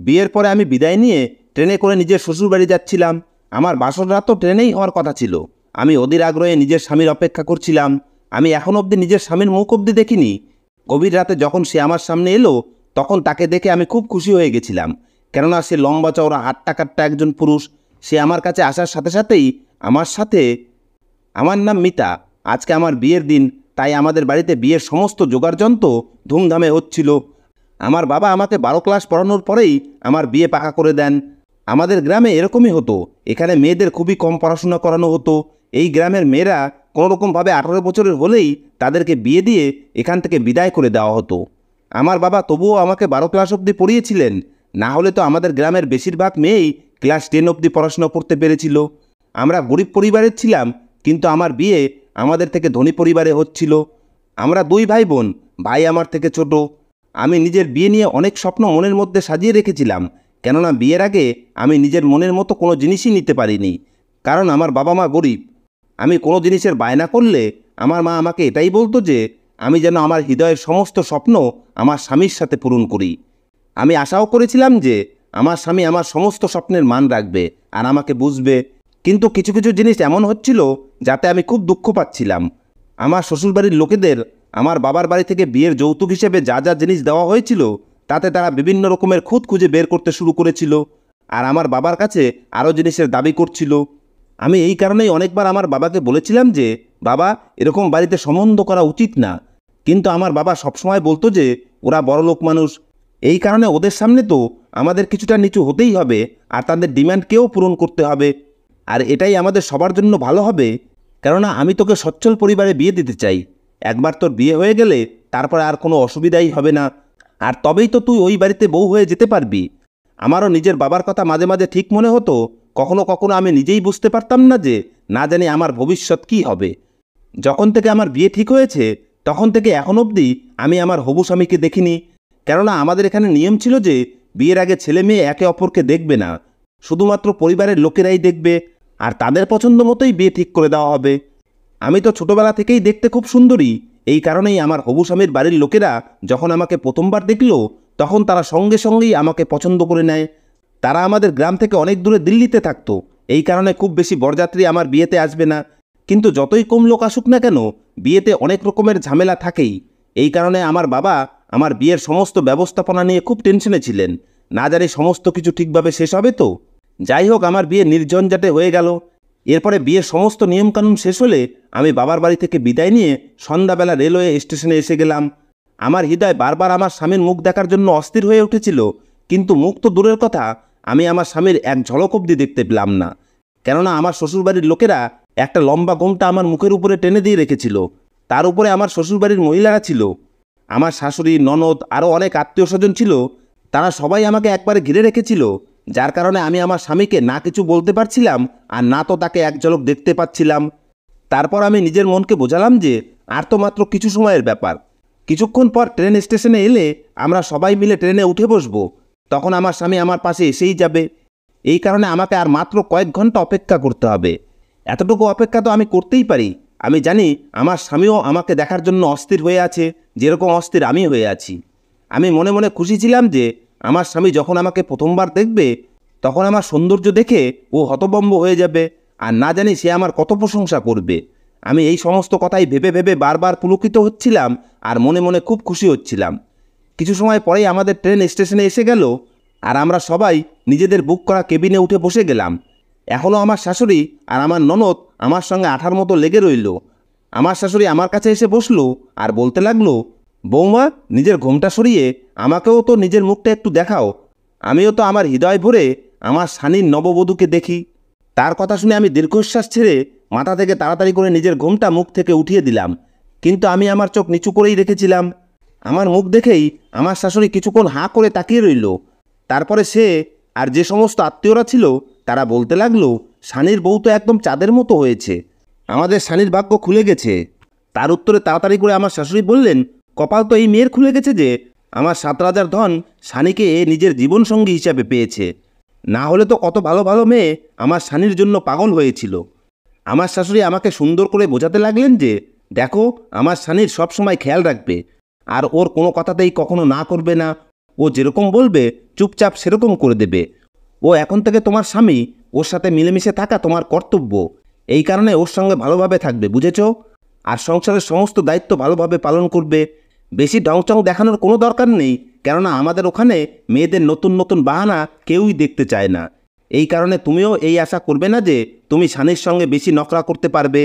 বিয়ের পরে আমি বিদায় নিয়ে ট্রেনে করে নিজের শ্বশুরবাড়ি যাচ্ছিলাম। আমার বাসর রাত তো ট্রেনেই হওয়ার কথা ছিল। আমি অধীর আগ্রহে নিজের স্বামীর অপেক্ষা করছিলাম। আমি এখন অবধি নিজের স্বামীর মুখ অবধি দেখিনি। গভীর রাতে যখন সে আমার সামনে এলো, তখন তাকে দেখে আমি খুব খুশি হয়ে গেছিলাম। কেননা সে লম্বা চওড়া হাট্টা কাট্টা একজন পুরুষ। সে আমার কাছে আসার সাথে সাথেই আমার সাথে, আমার নাম মিতা, আজকে আমার বিয়ের দিন, তাই আমাদের বাড়িতে বিয়ের সমস্ত জোগাড়যন্ত্র ধুমধামে হচ্ছিল। আমার বাবা আমাকে 12 ক্লাস পড়ানোর পরেই আমার বিয়ে পাকা করে দেন। আমাদের গ্রামে এরকমই হতো। এখানে মেয়েদের খুবই কম পড়াশোনা করানো হতো। এই গ্রামের মেয়েরা কোনোরকমভাবে 18 বছরের হলেই তাদেরকে বিয়ে দিয়ে এখান থেকে বিদায় করে দেওয়া হতো। আমার বাবা তবুও আমাকে 12 ক্লাস অবধি পড়িয়েছিলেন। না হলে তো আমাদের গ্রামের বেশিরভাগ মেয়েই ক্লাস 10 অবধি পড়াশোনা করতে পেরেছিল। আমরা গরিব পরিবারের ছিলাম, কিন্তু আমার বিয়ে আমাদের থেকে ধনী পরিবারে হচ্ছিল। আমরা 2 ভাই বোন। ভাই আমার থেকে ছোট। আমি নিজের বিয়ে নিয়ে অনেক স্বপ্ন মনের মধ্যে সাজিয়ে রেখেছিলাম। কেননা বিয়ের আগে আমি নিজের মনের মতো কোনো জিনিসই নিতে পারিনি, কারণ আমার বাবা মা গরিব। আমি কোনো জিনিসের বায়না করলে আমার মা আমাকে এটাই বলতো যে আমি যেন আমার হৃদয়ের সমস্ত স্বপ্ন আমার স্বামীর সাথে পূরণ করি। আমি আশাও করেছিলাম যে আমার স্বামী আমার সমস্ত স্বপ্নের মান রাখবে আর আমাকে বুঝবে। কিন্তু কিছু কিছু জিনিস এমন হচ্ছিল যাতে আমি খুব দুঃখ পাচ্ছিলাম। আমার শ্বশুরবাড়ির লোকেদের আমার বাবার বাড়ি থেকে বিয়ের যৌতুক হিসেবে যা যা জিনিস দেওয়া হয়েছিল, তাতে তারা বিভিন্ন রকমের খুঁত খুঁজে বের করতে শুরু করেছিল আর আমার বাবার কাছে আরও জিনিসের দাবি করছিল। আমি এই কারণেই অনেকবার আমার বাবাকে বলেছিলাম যে বাবা, এরকম বাড়িতে সম্বন্ধ করা উচিত না। কিন্তু আমার বাবা সবসময় বলতো যে ওরা বড়লোক মানুষ, এই কারণে ওদের সামনে তো আমাদের কিছুটা নিচু হতেই হবে আর তাদের ডিমান্ডকেও পূরণ করতে হবে। আর এটাই আমাদের সবার জন্য ভালো হবে, কেননা আমি তোকে সচ্ছল পরিবারে বিয়ে দিতে চাই। একবার তোর বিয়ে হয়ে গেলে তারপর আর কোনো অসুবিধাই হবে না, আর তবেই তো তুই ওই বাড়িতে বউ হয়ে যেতে পারবি। আমারও নিজের বাবার কথা মাঝে মাঝে ঠিক মনে হতো। কখনো কখনো আমি নিজেই বুঝতে পারতাম না যে না জানি আমার ভবিষ্যৎ কী হবে। যখন থেকে আমার বিয়ে ঠিক হয়েছে তখন থেকে এখন অবধি আমি আমার হবু স্বামীকে দেখিনি। কেননা আমাদের এখানে নিয়ম ছিল যে বিয়ের আগে ছেলে মেয়ে একে অপরকে দেখবে না, শুধুমাত্র পরিবারের লোকেরাই দেখবে আর তাদের পছন্দ মতোই বিয়ে ঠিক করে দেওয়া হবে। আমি তো ছোটবেলা থেকেই দেখতে খুব সুন্দরী। এই কারণেই আমার হবু স্বামীর বাড়ির লোকেরা যখন আমাকে প্রথমবার দেখল, তখন তারা সঙ্গে সঙ্গেই আমাকে পছন্দ করে নেয়। তারা আমাদের গ্রাম থেকে অনেক দূরে দিল্লিতে থাকতো, এই কারণে খুব বেশি বরযাত্রী আমার বিয়েতে আসবে না। কিন্তু যতই কম লোক আসুক না কেন, বিয়েতে অনেক রকমের ঝামেলা থাকেই। এই কারণে আমার বাবা আমার বিয়ের সমস্ত ব্যবস্থাপনা নিয়ে খুব টেনশনে ছিলেন। না জানি সমস্ত কিছু ঠিকভাবে শেষ হবে তো। যাই হোক, আমার বিয়ে নির্ঝঞ্ঝাটে হয়ে গেল। এরপরে বিয়ের সমস্ত নিয়মকানুন শেষ হলে আমি বাবার বাড়ি থেকে বিদায় নিয়ে সন্ধ্যাবেলা রেলওয়ে স্টেশনে এসে গেলাম। আমার হৃদয় বারবার আমার স্বামীর মুখ দেখার জন্য অস্থির হয়ে উঠেছিল, কিন্তু মুখ তো দূরের কথা, আমি আমার স্বামীর এক ঝলক অবধি দেখতে পেলাম না। কেননা আমার শ্বশুরবাড়ির লোকেরা একটা লম্বা ঘোমটা আমার মুখের উপরে টেনে দিয়ে রেখেছিল। তার উপরে আমার শ্বশুরবাড়ির মহিলারা ছিল, আমার শাশুড়ি, ননদ, আরও অনেক আত্মীয় স্বজন ছিল। তারা সবাই আমাকে একবারে ঘিরে রেখেছিল, যার কারণে আমি আমার স্বামীকে না কিছু বলতে পারছিলাম আর না তো তাকে এক ঝলক দেখতে পাচ্ছিলাম। তারপর আমি নিজের মনকে বোঝালাম যে আর তো মাত্র কিছু সময়ের ব্যাপার। কিছুক্ষণ পর ট্রেন স্টেশনে এলে আমরা সবাই মিলে ট্রেনে উঠে বসবো। তখন আমার স্বামী আমার পাশে এসেই যাবে। এই কারণে আমাকে আর মাত্র কয়েক ঘন্টা অপেক্ষা করতে হবে। এতটুকু অপেক্ষা তো আমি করতেই পারি। আমি জানি আমার স্বামীও আমাকে দেখার জন্য অস্থির হয়ে আছে, যেরকম অস্থির আমি হয়ে আছি। আমি মনে মনে খুশি ছিলাম যে আমার স্বামী যখন আমাকে প্রথমবার দেখবে, তখন আমার সৌন্দর্য দেখে ও হতভম্ব হয়ে যাবে আর না জানি সে আমার কত প্রশংসা করবে। আমি এই সমস্ত কথাই ভেবে ভেবে বারবার পুলকিত হচ্ছিলাম আর মনে মনে খুব খুশি হচ্ছিলাম। কিছু সময় পরেই আমাদের ট্রেন স্টেশনে এসে গেল আর আমরা সবাই নিজেদের বুক করা কেবিনে উঠে বসে গেলাম। এখনও আমার শাশুড়ি আর আমার ননদ আমার সঙ্গে আঠার মতো লেগে রইল। আমার শাশুড়ি আমার কাছে এসে বসলো আর বলতে লাগলো, বৌমা, নিজের ঘোমটা সরিয়ে আমাকেও তো নিজের মুখটা একটু দেখাও। আমিও তো আমার হৃদয় ভরে আমার স্বামীর নববধূকে দেখি। তার কথা শুনে আমি দীর্ঘশ্বাস ছেড়ে মাথা থেকে তাড়াতাড়ি করে নিজের ঘোমটা মুখ থেকে উঠিয়ে দিলাম, কিন্তু আমি আমার চোখ নিচু করেই রেখেছিলাম। আমার মুখ দেখেই আমার শাশুড়ি কিছুক্ষণ হাঁ করে তাকিয়ে রইল। তারপরে সে আর যে সমস্ত আত্মীয়রা ছিল তারা বলতে লাগলো, স্বামীর বউ তো একদম চাঁদের মতো হয়েছে, আমাদের স্বামীর ভাগ্য খুলে গেছে। তার উত্তরে তাড়াতাড়ি করে আমার শাশুড়ি বললেন, কপাল তো এই মেয়ের খুলে গেছে যে আমার 7 রাজার ধন স্বামীকে নিজের জীবনসঙ্গী হিসাবে পেয়েছে। না হলে তো কত ভালো ভালো মেয়ে আমার স্বামীর জন্য পাগল হয়েছিল। আমার শাশুড়ি আমাকে সুন্দর করে বোঝাতে লাগলেন যে দেখো, আমার স্বামীর সবসময় খেয়াল রাখবে আর ওর কোনো কথাতেই কখনো না করবে না। ও যেরকম বলবে চুপচাপ সেরকম করে দেবে। ও এখন থেকে তোমার স্বামী, ওর সাথে মিলেমিশে থাকা তোমার কর্তব্য। এই কারণে ওর সঙ্গে ভালোভাবে থাকবে, বুঝেছো? আর সংসারের সমস্ত দায়িত্ব ভালোভাবে পালন করবে। বেশি ঢংচং দেখানোর কোনো দরকার নেই, কেননা আমাদের ওখানে মেয়েদের নতুন নতুন বাহানা কেউই দেখতে চায় না। এই কারণে তুমিও এই আশা করবে না যে তুমি স্বামীর সঙ্গে বেশি নকরা করতে পারবে।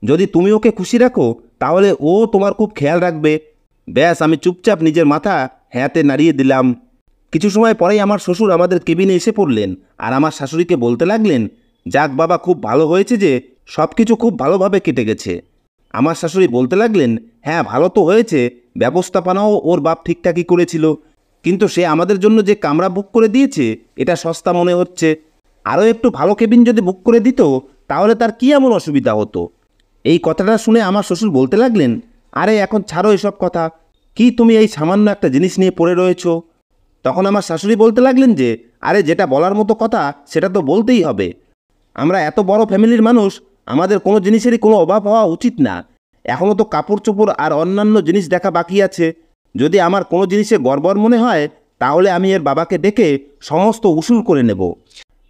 যদি তুমি ওকে খুশি রাখো তাহলে ও তোমার খুব খেয়াল রাখবে। ব্যাস, আমি চুপচাপ নিজের মাথা হ্যাঁতে নাড়িয়ে দিলাম। কিছু সময় পরেই আমার শ্বশুর আমাদের কেবিনে এসে পড়লেন আর আমার শাশুড়িকে বলতে লাগলেন, যাক বাবা, খুব ভালো হয়েছে যে সব কিছু খুব ভালোভাবে কেটে গেছে। আমার শাশুড়ি বলতে লাগলেন, হ্যাঁ ভালো তো হয়েছে, ব্যবস্থাপনাও ওর বাপ ঠিকঠাকই করেছিল, কিন্তু সে আমাদের জন্য যে কামরা বুক করে দিয়েছে এটা সস্তা মনে হচ্ছে। আরও একটু ভালো কেবিন যদি বুক করে দিত তাহলে তার কী এমন অসুবিধা হতো। এই কথাটা শুনে আমার শ্বশুর বলতে লাগলেন, আরে এখন ছাড়ো এসব কথা, কি তুমি এই সামান্য একটা জিনিস নিয়ে পড়ে রয়েছো? তখন আমার শাশুড়ি বলতে লাগলেন যে, আরে যেটা বলার মতো কথা সেটা তো বলতেই হবে। আমরা এত বড় ফ্যামিলির মানুষ, আমাদের কোনো জিনিসেরই কোনো অভাব হওয়া উচিত না। এখনও তো কাপড় চোপড় আর অন্যান্য জিনিস দেখা বাকি আছে। যদি আমার কোনো জিনিসে গড়বড় মনে হয় তাহলে আমি এর বাবাকে ডেকে সমস্ত উসুল করে নেব।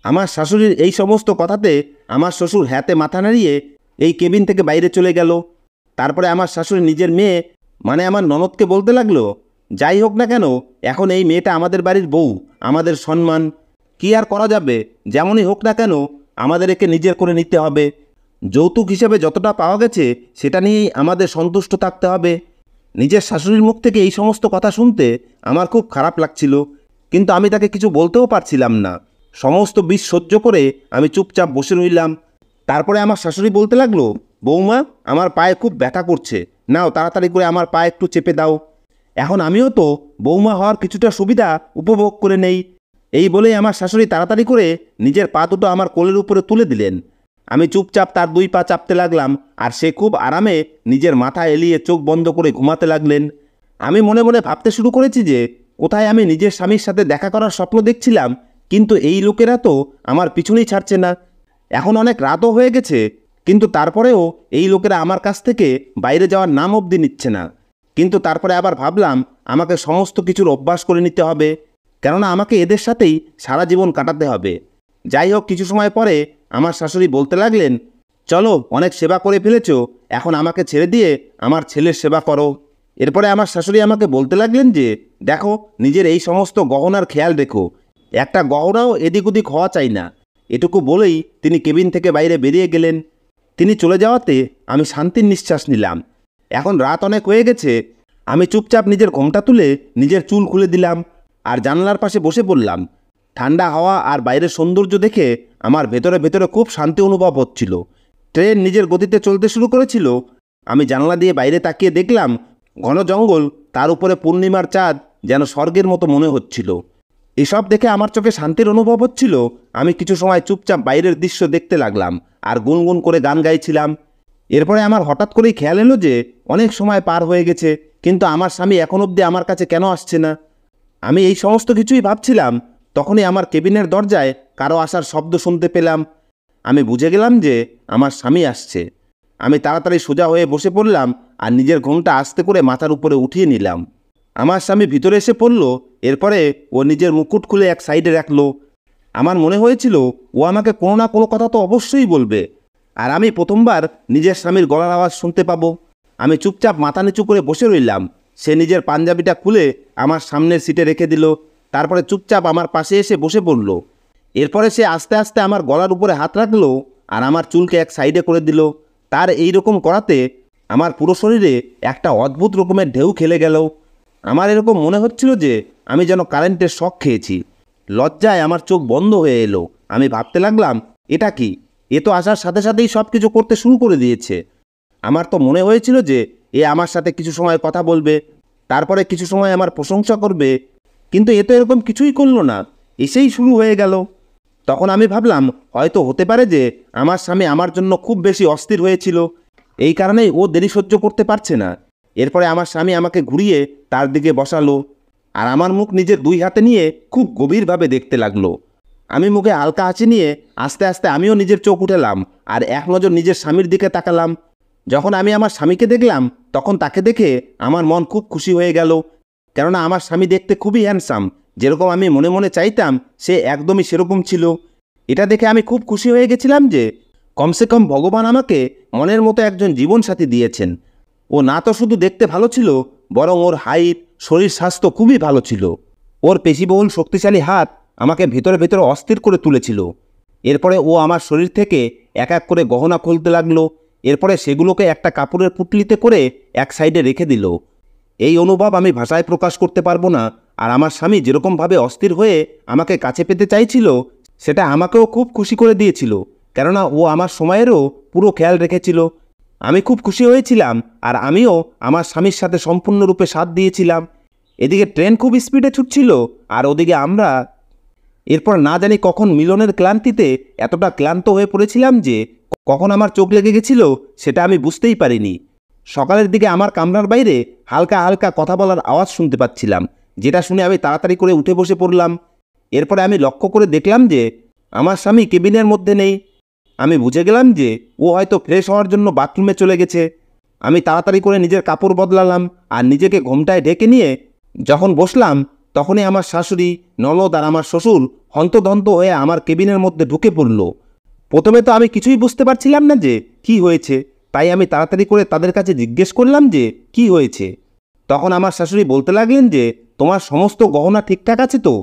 আমার শাশুড়ির এই সমস্ত কথাতে আমার শ্বশুর হ্যাতে মাথা নাড়িয়ে এই কেবিন থেকে বাইরে চলে গেল। তারপরে আমার শাশুড়ি নিজের মেয়ে মানে আমার ননদকে বলতে লাগলো, যাই হোক না কেন, এখন এই মেয়েটা আমাদের বাড়ির বউ, আমাদের সম্মান। কি আর করা যাবে, যেমনই হোক না কেন আমাদের একে নিজের করে নিতে হবে। যৌতুক হিসেবে যতটা পাওয়া গেছে সেটা নিয়েই আমাদের সন্তুষ্ট থাকতে হবে। নিজের শাশুড়ির মুখ থেকে এই সমস্ত কথা শুনতে আমার খুব খারাপ লাগছিল, কিন্তু আমি তাকে কিছু বলতেও পারছিলাম না। সমস্ত বিষ সহ্য করে আমি চুপচাপ বসে রইলাম। তারপরে আমার শাশুড়ি বলতে লাগলো, বৌমা, আমার পায়ে খুব ব্যথা করছে, নাও তাড়াতাড়ি করে আমার পা একটু চেপে দাও। এখন আমিও তো বৌমা হওয়ার কিছুটা সুবিধা উপভোগ করে নেই। এই বলেই আমার শাশুড়ি তাড়াতাড়ি করে নিজের পা দুটো আমার কোলের উপরে তুলে দিলেন। আমি চুপচাপ তার দুই পা চাপতে লাগলাম আর সে খুব আরামে নিজের মাথা এলিয়ে চোখ বন্ধ করে ঘুমাতে লাগলেন। আমি মনে মনে ভাবতে শুরু করেছি যে কোথায় আমি নিজের স্বামীর সাথে দেখা করার স্বপ্ন দেখছিলাম, কিন্তু এই লোকেরা তো আমার পিছনেই ছাড়ছে না। এখন অনেক রাতও হয়ে গেছে, কিন্তু তারপরেও এই লোকেরা আমার কাছ থেকে বাইরে যাওয়ার নাম অবধি নিচ্ছে না। কিন্তু তারপরে আবার ভাবলাম আমাকে সমস্ত কিছুর অভ্যাস করে নিতে হবে, কেননা আমাকে এদের সাথেই সারা জীবন কাটাতে হবে। যাই হোক, কিছু সময় পরে আমার শাশুড়ি বলতে লাগলেন, চলো, অনেক সেবা করে ফেলেছ, এখন আমাকে ছেড়ে দিয়ে আমার ছেলের সেবা করো। এরপরে আমার শাশুড়ি আমাকে বলতে লাগলেন যে, দেখো, নিজের এই সমস্ত গহনার খেয়াল রেখো, একটা গহনাও এদিক ওদিক হওয়া চাই না। এটুকু বলেই তিনি কেবিন থেকে বাইরে বেরিয়ে গেলেন। তিনি চলে যাওয়াতে আমি শান্তির নিঃশ্বাস নিলাম। এখন রাত অনেক হয়ে গেছে। আমি চুপচাপ নিজের ঘোমটা তুলে নিজের চুল খুলে দিলাম আর জানলার পাশে বসে পড়লাম। ঠান্ডা হাওয়া আর বাইরের সৌন্দর্য দেখে আমার ভেতরে ভেতরে খুব শান্তি অনুভব হচ্ছিল। ট্রেন নিজের গতিতে চলতে শুরু করেছিল। আমি জানলা দিয়ে বাইরে তাকিয়ে দেখলাম ঘন জঙ্গল, তার উপরে পূর্ণিমার চাঁদ যেন স্বর্গের মতো মনে হচ্ছিল। এসব দেখে আমার চোখে শান্তির অনুভব হচ্ছিল। আমি কিছু সময় চুপচাপ বাইরের দৃশ্য দেখতে লাগলাম আর গুনগুন করে গান গাইছিলাম। এরপরে আমার হঠাৎ করেই খেয়াল এলো যে অনেক সময় পার হয়ে গেছে, কিন্তু আমার স্বামী এখন অবধি আমার কাছে কেন আসছে না। আমি এই সমস্ত কিছুই ভাবছিলাম, তখনই আমার কেবিনের দরজায় কারো আসার শব্দ শুনতে পেলাম। আমি বুঝে গেলাম যে আমার স্বামী আসছে। আমি তাড়াতাড়ি সোজা হয়ে বসে পড়লাম আর নিজের ঘোমটা আস্তে করে মাথার উপরে উঠিয়ে নিলাম। আমার স্বামী ভিতরে এসে পড়ল। এরপরে ও নিজের মুকুট খুলে এক সাইডে রাখলো। আমার মনে হয়েছিল ও আমাকে কোনো না কোনো কথা তো অবশ্যই বলবে, আর আমি প্রথমবার নিজের স্বামীর গলার আওয়াজ শুনতে পাবো। আমি চুপচাপ মাথা নিচু করে বসে রইলাম। সে নিজের পাঞ্জাবিটা খুলে আমার সামনের সিটে রেখে দিল, তারপরে চুপচাপ আমার পাশে এসে বসে পড়ল। এরপরে সে আস্তে আস্তে আমার গলার উপরে হাত রাখলো আর আমার চুলকে এক সাইডে করে দিল। তার এই রকম করাতে আমার পুরো শরীরে একটা অদ্ভুত রকমের ঢেউ খেলে গেল। আমার এরকম মনে হচ্ছিল যে আমি যেন কারেন্টের শক খেয়েছি। লজ্জায় আমার চোখ বন্ধ হয়ে এলো। আমি ভাবতে লাগলাম, এটা কি? এ তো আসার সাথে সাথেই সব কিছু করতে শুরু করে দিয়েছে। আমার তো মনে হয়েছিল যে এ আমার সাথে কিছু সময় কথা বলবে, তারপরে কিছু সময় আমার প্রশংসা করবে, কিন্তু এ তো এরকম কিছুই করলো না, এসেই শুরু হয়ে গেল। তখন আমি ভাবলাম হয়তো হতে পারে যে আমার স্বামী আমার জন্য খুব বেশি অস্থির হয়েছিল, এই কারণেই ও দেরি সহ্য করতে পারছে না। এরপরে আমার স্বামী আমাকে ঘুরিয়ে তার দিকে বসালো আর আমার মুখ নিজের দুই হাতে নিয়ে খুব গভীরভাবে দেখতে লাগলো। আমি মুখে হালকা হাসি নিয়ে আস্তে আস্তে আমিও নিজের চোখ উঠালাম আর এক নজর নিজের স্বামীর দিকে তাকালাম। যখন আমি আমার স্বামীকে দেখলাম তখন তাকে দেখে আমার মন খুব খুশি হয়ে গেল। কেননা আমার স্বামী দেখতে খুবই হ্যান্ডসাম, যেরকম আমি মনে মনে চাইতাম সে একদমই সেরকম ছিল। এটা দেখে আমি খুব খুশি হয়ে গেছিলাম যে কমসে কম ভগবান আমাকে মনের মতো একজন জীবনসাথী দিয়েছেন। ও না তো শুধু দেখতে ভালো ছিল, বরং ওর হাইট, শরীর স্বাস্থ্য খুবই ভালো ছিল। ওর পেশিবহুল শক্তিশালী হাত আমাকে ভেতরে ভেতরে অস্থির করে তুলেছিল। এরপরে ও আমার শরীর থেকে এক এক করে গহনা খুলতে লাগলো। এরপরে সেগুলোকে একটা কাপড়ের পুঁটলিতে করে এক সাইডে রেখে দিল। এই অনুভব আমি ভাষায় প্রকাশ করতে পারবো না। আর আমার স্বামী যেরকমভাবে অস্থির হয়ে আমাকে কাছে পেতে চাইছিল, সেটা আমাকেও খুব খুশি করে দিয়েছিল, কেননা ও আমার সময়েরও পুরো খেয়াল রেখেছিল। আমি খুব খুশি হয়েছিলাম, আর আমিও আমার স্বামীর সাথে সম্পূর্ণরূপে সাথ দিয়েছিলাম। এদিকে ট্রেন খুব স্পিডে ছুটছিল, আর ওদিকে আমরা এরপর না জানি কখন মিলনের ক্লান্তিতে এতটা ক্লান্ত হয়ে পড়েছিলাম যে কখন আমার চোখ লেগে গেছিল সেটা আমি বুঝতেই পারিনি। সকালের দিকে আমার কামরার বাইরে হালকা হালকা কথা বলার আওয়াজ শুনতে পাচ্ছিলাম, যেটা শুনে আমি তাড়াতাড়ি করে উঠে বসে পড়লাম। এরপরে আমি লক্ষ্য করে দেখলাম যে আমার স্বামী কেবিনের মধ্যে নেই। আমি বুঝে গেলাম যে ও হয়তো ফ্রেশ হওয়ার জন্য বাথরুমে চলে গেছে। আমি তাড়াতাড়ি করে নিজের কাপড় বদলালাম আর নিজেকে ঘোমটায় ঢেকে নিয়ে যখন বসলাম, তখনই আমার শাশুড়ি, ননদ আর আমার শ্বশুর হন্তদন্ত হয়ে আমার কেবিনের মধ্যে ঢুকে পড়ল। প্রথমে তো আমি কিছুই বুঝতে পারছিলাম না যে কি হয়েছে, তাই আমি তাড়াতাড়ি করে তাদের কাছে জিজ্ঞেস করলাম যে কি হয়েছে। তখন আমার শাশুড়ি বলতে লাগলেন যে তোমার সমস্ত গহনা ঠিকঠাক আছে তো?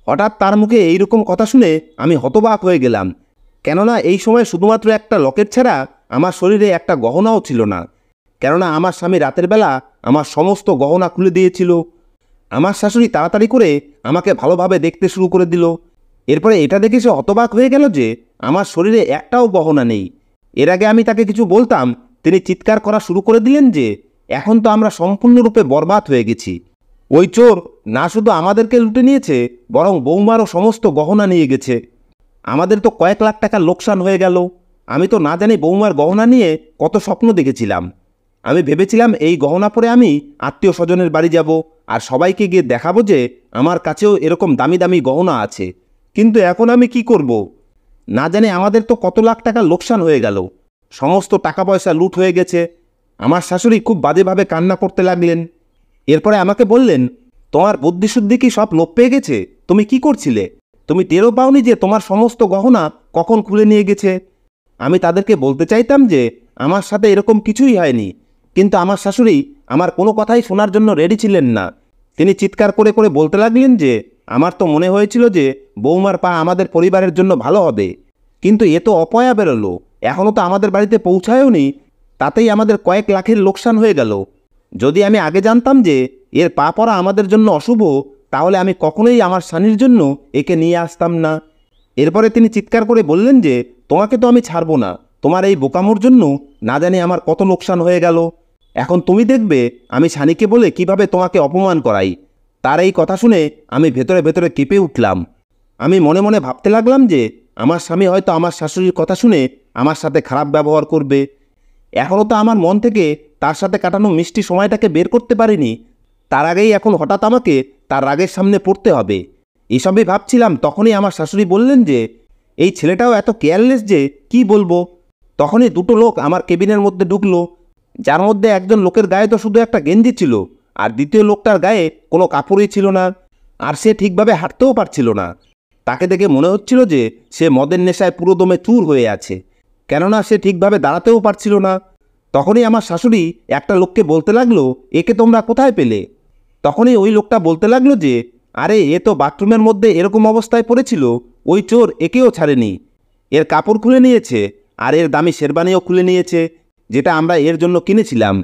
হঠাৎ তার মুখে এইরকম কথা শুনে আমি হতবাক হয়ে গেলাম, কেননা এই সময় শুধুমাত্র একটা লকেট ছাড়া আমার শরীরে একটা গহনাও ছিল না। কেননা আমার স্বামী রাতের বেলা আমার সমস্ত গহনা খুলে দিয়েছিল। আমার শাশুড়ি তাড়াতাড়ি করে আমাকে ভালোভাবে দেখতে শুরু করে দিল। এরপরে এটা দেখে সে হতবাক হয়ে গেল যে আমার শরীরে একটাও গহনা নেই। এর আগে আমি তাকে কিছু বলতাম, তিনি চিৎকার করা শুরু করে দিলেন যে এখন তো আমরা সম্পূর্ণরূপে বরবাদ হয়ে গেছি। ওই চোর না শুধু আমাদেরকে লুটে নিয়েছে, বরং বৌমারও সমস্ত গহনা নিয়ে গেছে। আমাদের তো কয়েক লাখ টাকা লোকসান হয়ে গেল। আমি তো না জানি বৌমার গহনা নিয়ে কত স্বপ্ন দেখেছিলাম। আমি ভেবেছিলাম এই গহনা পরে আমি আত্মীয় স্বজনের বাড়ি যাব আর সবাইকে গিয়ে দেখাবো যে আমার কাছেও এরকম দামি দামি গহনা আছে। কিন্তু এখন আমি কি করব? না জানি আমাদের তো কত লাখ টাকা লোকসান হয়ে গেল, সমস্ত টাকা পয়সা লুট হয়ে গেছে। আমার শাশুড়ি খুব বাজেভাবে কান্না করতে লাগলেন। এরপরে আমাকে বললেন, তোমার বুদ্ধিশুদ্ধি কি সব লোপ পেয়ে গেছে? তুমি কি করছিলে? তুমি টেরও পাওনি যে তোমার সমস্ত গহনা কখন খুলে নিয়ে গেছে? আমি তাদেরকে বলতে চাইতাম যে আমার সাথে এরকম কিছুই হয়নি, কিন্তু আমার শাশুড়ি আমার কোনো কথাই শোনার জন্য রেডি ছিলেন না। তিনি চিৎকার করে করে বলতে লাগলেন যে আমার তো মনে হয়েছিল যে বৌমার পা আমাদের পরিবারের জন্য ভালো হবে, কিন্তু এ তো অপয়া বেরোলো, এখনও তো আমাদের বাড়িতে পৌঁছায়ওনি, তাতেই আমাদের কয়েক লাখের লোকসান হয়ে গেল। যদি আমি আগে জানতাম যে এর পা পড়া আমাদের জন্য অশুভ, তাহলে আমি কখনোই আমার স্বামীর জন্য একে নিয়ে আসতাম না। এরপরে তিনি চিৎকার করে বললেন যে তোমাকে তো আমি ছাড়বো না, তোমার এই বোকামোর জন্য না জানি আমার কত লোকসান হয়ে গেল। এখন তুমি দেখবে আমি শানিকে বলে কিভাবে তোমাকে অপমান করাই। তার এই কথা শুনে আমি ভেতরে ভেতরে কেঁপে উঠলাম। আমি মনে মনে ভাবতে লাগলাম যে আমার স্বামী হয়তো আমার শাশুড়ির কথা শুনে আমার সাথে খারাপ ব্যবহার করবে। এখনও তো আমার মন থেকে তার সাথে কাটানো মিষ্টি সময়টাকে বের করতে পারিনি, তার আগেই এখন হঠাৎ আমাকে তার রাগের সামনে পড়তে হবে। এসবই ভাবছিলাম, তখনই আমার শাশুড়ি বললেন যে এই ছেলেটাও এত কেয়ারলেস যে কি বলবো। তখনই দুটো লোক আমার কেবিনের মধ্যে ঢুকলো, যার মধ্যে একজন লোকের গায়ে তো শুধু একটা গেঞ্জি ছিল, আর দ্বিতীয় লোকটার গায়ে কোনো কাপড়ই ছিল না, আর সে ঠিকভাবে হাঁটতেও পারছিল না। তাকে দেখে মনে হচ্ছিল যে সে মদের নেশায় পুরো দমে চুর হয়ে আছে, কেননা সে ঠিকভাবে দাঁড়াতেও পারছিল না। তখনই আমার শাশুড়ি একটা লোককে বলতে লাগলো, একে তোমরা কোথায় পেলে? তখনই ওই লোকটা বলতে লাগলো যে আরে এ তো বাথরুমের মধ্যে এরকম অবস্থায় পড়েছিল, ওই চোর একেও ছাড়েনি, এর কাপড় খুলে নিয়েছে আর এর দামি শেরবানিও খুলে নিয়েছে, যেটা আমরা এর জন্য কিনেছিলাম।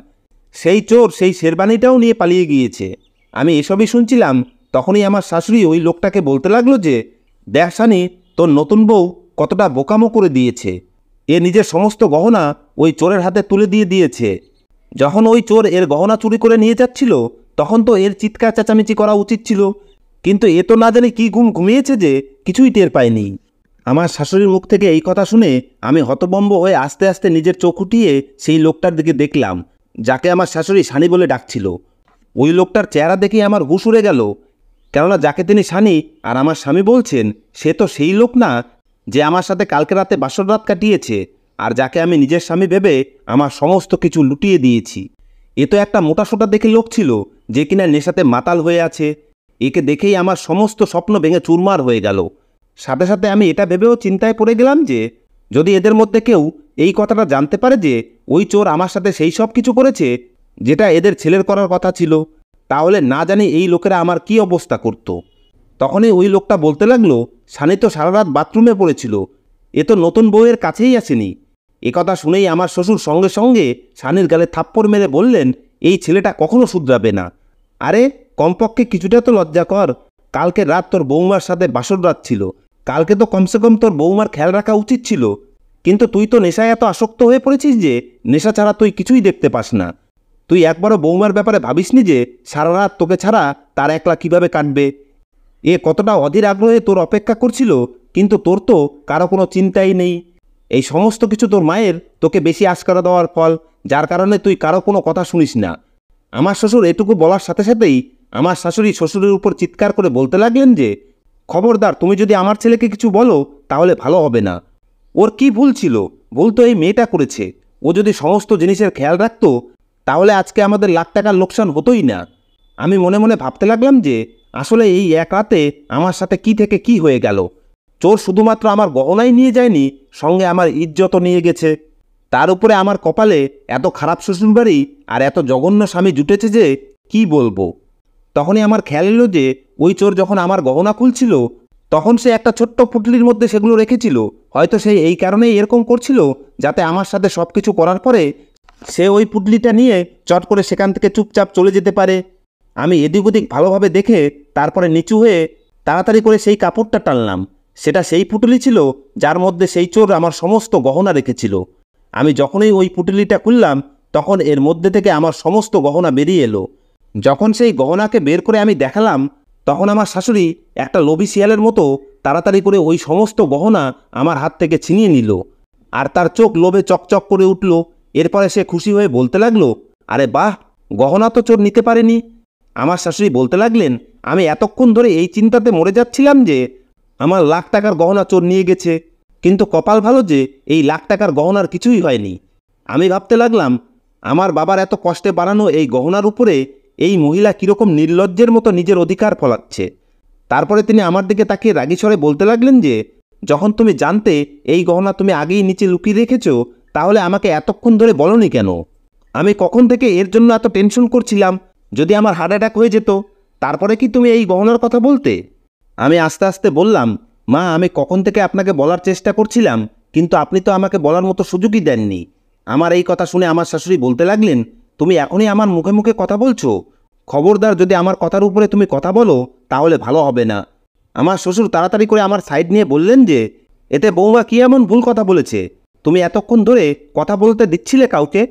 সেই চোর সেই শেরবানিটাও নিয়ে পালিয়ে গিয়েছে। আমি এসবই শুনছিলাম, তখনই আমার শাশুড়ি ওই লোকটাকে বলতে লাগলো যে দেখ শানি, তোর নতুন বউ কতটা বোকামো করে দিয়েছে। এ নিজের সমস্ত গহনা ওই চোরের হাতে তুলে দিয়েছে। যখন ওই চোর এর গহনা চুরি করে নিয়ে যাচ্ছিল, তখন তো এর চিৎকার চেঁচামেচি করা উচিত ছিল, কিন্তু এ তো না জানি কি ঘুমিয়েছে যে কিছুই টের পায়নি। আমার শাশুড়ির মুখ থেকে এই কথা শুনে আমি হতভম্ব হয়ে আস্তে আস্তে নিজের চোখ উঠিয়ে সেই লোকটার দিকে দেখলাম, যাকে আমার শাশুড়ি শানি বলে ডাকছিল। ওই লোকটার চেহারা দেখে আমার হুঁশ উড়ে গেল, কেননা যাকে তিনি শানি আর আমার স্বামী বলছেন, সে তো সেই লোক না যে আমার সাথে কালকে রাতে বাসর রাত কাটিয়েছে, আর যাকে আমি নিজের স্বামী ভেবে আমার সমস্ত কিছু লুটিয়ে দিয়েছি। এ তো একটা মোটাসোটা দেখে লোক ছিল, যে কিনা নেশাতে মাতাল হয়ে আছে। একে দেখেই আমার সমস্ত স্বপ্ন ভেঙে চুরমার হয়ে গেল। সাথে সাথে আমি এটা ভেবেও চিন্তায় পড়ে গেলাম যে যদি এদের মধ্যে কেউ এই কথাটা জানতে পারে যে ওই চোর আমার সাথে সেই সব কিছু করেছে যেটা এদের ছেলের করার কথা ছিল, তাহলে না জানি এই লোকেরা আমার কি অবস্থা করত। তখনই ওই লোকটা বলতে লাগলো, সানি তো সারা রাত বাথরুমে পড়েছিল, এ তো নতুন বউয়ের কাছেই আসেনি। একথা শুনেই আমার শ্বশুর সঙ্গে সঙ্গে সানির গালে থাপ্পড় মেরে বললেন, এই ছেলেটা কখনো শুধরাবে না। আরে কমপক্ষে কিছুটা তো লজ্জা কর। কালকে রাত তোর বৌমার সাথে বাসর রাত ছিল, কালকে তো কমসে কম তোর বৌমার খেয়াল রাখা উচিত ছিল। কিন্তু তুই তো নেশায় এত আসক্ত হয়ে পড়েছিস যে নেশা ছাড়া তুই কিছুই দেখতে পাস না। তুই একবারও বৌমার ব্যাপারে ভাবিসনি যে সারা রাত তোকে ছাড়া তার একলা কিভাবে কাটবে। এ কতটা অধীর আগ্রহে তোর অপেক্ষা করছিল, কিন্তু তোর তো কারো কোনো চিন্তাই নেই। এই সমস্ত কিছু তোর মায়ের তোকে বেশি আশকারা দেওয়ার ফল, যার কারণে তুই কারো কোনো কথা শুনিস না। আমার শ্বশুর এটুকু বলার সাথে সাথেই আমার শাশুড়ি শ্বশুরের উপর চিৎকার করে বলতে লাগলেন যে, খবরদার, তুমি যদি আমার ছেলেকে কিছু বলো তাহলে ভালো হবে না। ওর কি ভুল ছিল? ভুল তো এই মেয়েটা করেছে। ও যদি সমস্ত জিনিসের খেয়াল রাখতো তাহলে আজকে আমাদের লাখ টাকার লোকসান হতোই না। আমি মনে মনে ভাবতে লাগলাম যে আসলে এই এক রাতে আমার সাথে কি থেকে কি হয়ে গেল। চোর শুধুমাত্র আমার গহনাই নিয়ে যায়নি, সঙ্গে আমার ইজ্জতও নিয়ে গেছে। তার উপরে আমার কপালে এত খারাপ শ্বশুরবাড়ি আর এত জঘন্য স্বামী জুটেছে যে কি বলবো। তখনই আমার খেয়াল এলো যে ওই চোর যখন আমার গহনা খুলছিল তখন সে একটা ছোট্ট পুটলির মধ্যে সেগুলো রেখেছিল। হয়তো সে এই কারণেই এরকম করছিল, যাতে আমার সাথে সব কিছু করার পরে সে ওই পুটলিটা নিয়ে চট করে সেখান থেকে চুপচাপ চলে যেতে পারে। আমি এদিক ওদিক ভালোভাবে দেখে তারপরে নিচু হয়ে তাড়াতাড়ি করে সেই কাপড়টা টানলাম। সেটা সেই পুটলি ছিল যার মধ্যে সেই চোর আমার সমস্ত গহনা রেখেছিল। আমি যখনই ওই পুটলিটা খুললাম তখন এর মধ্যে থেকে আমার সমস্ত গহনা বেরিয়ে এলো। যখন সেই গহনাকে বের করে আমি দেখালাম তখন আমার শাশুড়ি একটা লোভী শিয়ালের মতো তাড়াতাড়ি করে ওই সমস্ত গহনা আমার হাত থেকে ছিনিয়ে নিল, আর তার চোখ লোভে চকচক করে উঠল। এরপরে সে খুশি হয়ে বলতে লাগলো, আরে বাহ, গহনা তো চোর নিতে পারেনি। আমার শাশুড়ি বলতে লাগলেন, আমি এতক্ষণ ধরে এই চিন্তাতে মরে যাচ্ছিলাম যে আমার লাখ টাকার গহনা চোর নিয়ে গেছে, কিন্তু কপাল ভালো যে এই লাখ টাকার গহনার কিছুই হয়নি। আমি ভাবতে লাগলাম, আমার বাবার এত কষ্টে বানানো এই গহনার উপরে এই মহিলা কীরকম নির্লজ্জের মতো নিজের অধিকার ফলাচ্ছে। তারপরে তিনি আমার দিকে তাকিয়ে রাগী স্বরে বলতে লাগলেন যে, যখন তুমি জানতে এই গহনা তুমি আগেই নিচে লুকিয়ে রেখেছো, তাহলে আমাকে এতক্ষণ ধরে বলনি কেন? আমি কখন থেকে এর জন্য এত টেনশন করছিলাম। যদি আমার হার্ট অ্যাটাক হয়ে যেত তারপরে কি তুমি এই গহনার কথা বলতে? আমি আস্তে আস্তে বললাম, মা, আমি কখন থেকে আপনাকে বলার চেষ্টা করছিলাম, কিন্তু আপনি তো আমাকে বলার মতো সুযোগই দেননি। আমার এই কথা শুনে আমার শাশুড়ি বলতে লাগলেন, তুমি এখনই আমার মুখে মুখে কথা বলছো? খবরদার, যদি আমার কথার উপরে তুমি কথা বলো তাহলে ভালো হবে না। আমার শ্বশুর তাড়াতাড়ি করে আমার সাইড নিয়ে বললেন যে, এতে বৌমা কী এমন ভুল কথা বলেছে? তুমি এতক্ষণ ধরে কথা বলতে দিচ্ছিলে কাউকে?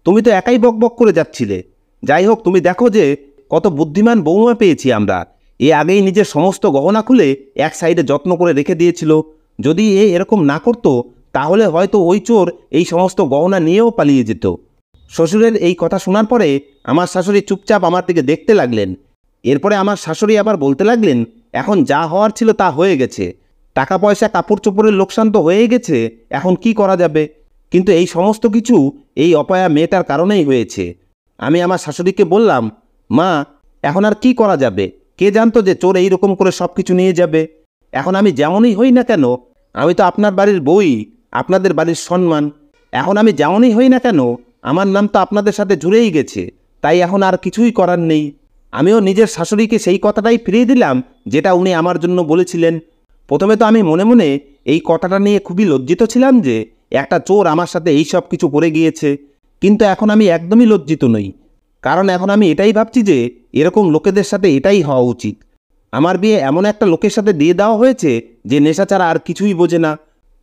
তুমি তো একাই বকবক করে যাচ্ছিলে। যাই হোক, তুমি দেখো যে কত বুদ্ধিমান বৌমা পেয়েছি আমরা। এ আগেই নিজের সমস্ত গহনা খুলে এক সাইডে যত্ন করে রেখে দিয়েছিল। যদি এরকম না করতো তাহলে হয়তো ওই চোর এই সমস্ত গহনা নিয়েও পালিয়ে যেত। শ্বশুরের এই কথা শোনার পরে আমার শাশুড়ি চুপচাপ আমার দিকে দেখতে লাগলেন। এরপরে আমার শাশুড়ি আবার বলতে লাগলেন, এখন যা হওয়ার ছিল তা হয়ে গেছে। টাকা পয়সা কাপড় চোপড়ের লোকসান তো হয়েই গেছে, এখন কি করা যাবে? কিন্তু এই সমস্ত কিছু এই অপয়া মেয়েটার কারণেই হয়েছে। আমি আমার শাশুড়িকে বললাম, মা, এখন আর কি করা যাবে? কে জানতো যে চোর এইরকম করে সব কিছু নিয়ে যাবে? এখন আমি যেমনই হই না কেন, আমি তো আপনার বাড়ির বউই, আপনাদের বাড়ির সম্মান। এখন আমি যেমনই হই না কেন, আমার নাম তো আপনাদের সাথে জুড়েই গেছে। তাই এখন আর কিছুই করার নেই। আমিও নিজের শাশুড়িকে সেই কথাটাই ফিরিয়ে দিলাম যেটা উনি আমার জন্য বলেছিলেন। প্রথমে তো আমি মনে মনে এই কথাটা নিয়ে খুবই লজ্জিত ছিলাম যে একটা চোর আমার সাথে এই সব কিছু করে গিয়েছে, কিন্তু এখন আমি একদমই লজ্জিত নই। কারণ এখন আমি এটাই ভাবছি যে এরকম লোকেদের সাথে এটাই হওয়া উচিত। আমার বিয়ে এমন একটা লোকের সাথে দিয়ে দেওয়া হয়েছে যে নেশা ছাড়া আর কিছুই বোঝে না।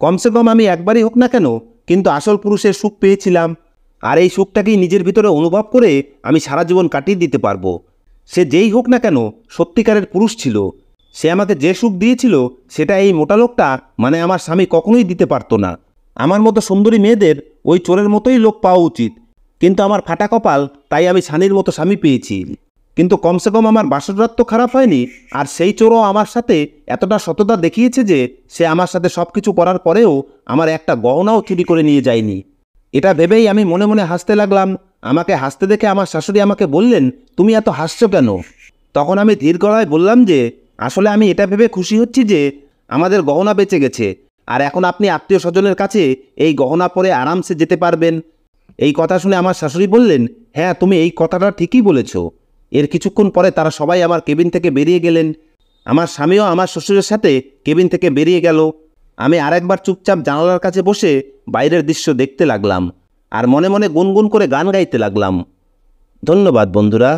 কমসে কম আমি একবারই হোক না কেন, কিন্তু আসল পুরুষের সুখ পেয়েছিলাম, আর এই সুখটাকেই নিজের ভিতরে অনুভব করে আমি সারা জীবন কাটিয়ে দিতে পারবো। সে যেই হোক না কেন সত্যিকারের পুরুষ ছিল। সে আমাকে যে সুখ দিয়েছিল সেটা এই মোটা লোকটা মানে আমার স্বামী কখনোই দিতে পারতো না। আমার মতো সুন্দরী মেয়েদের ওই চোরের মতোই লোক পাওয়া উচিত, কিন্তু আমার ফাটা কপাল, তাই আমি সানির মতো স্বামী পেয়েছি। কিন্তু কমসে কম আমার বাসররাত তো খারাপ হয়নি, আর সেই চোরও আমার সাথে এতটা সততা দেখিয়েছে যে সে আমার সাথে সব কিছু করার পরেও আমার একটা গহনাও চুরি করে নিয়ে যায়নি। এটা ভেবেই আমি মনে মনে হাসতে লাগলাম। আমাকে হাসতে দেখে আমার শাশুড়ি আমাকে বললেন, তুমি এত হাসছো কেন? তখন আমি ধীর গলায় বললাম যে আসলে আমি এটা ভেবে খুশি হচ্ছি যে আমাদের গহনা বেঁচে গেছে, আর এখন আপনি আত্মীয় স্বজনের কাছে এই গহনা পরে আরামসে যেতে পারবেন। এই কথা শুনে আমার শাশুড়ি বললেন, হ্যাঁ তুমি এই কথাটা ঠিকই বলেছ। এর কিছুক্ষণ পরে তারা সবাই আমার কেবিন থেকে বেরিয়ে গেলেন। আমার স্বামীও আমার শ্বশুরের সাথে কেবিন থেকে বেরিয়ে গেল। আমি আরেকবার চুপচাপ জানালার কাছে বসে বাইরের দৃশ্য দেখতে লাগলাম আর মনে মনে গুনগুন করে গান গাইতে লাগলাম। ধন্যবাদ বন্ধুরা।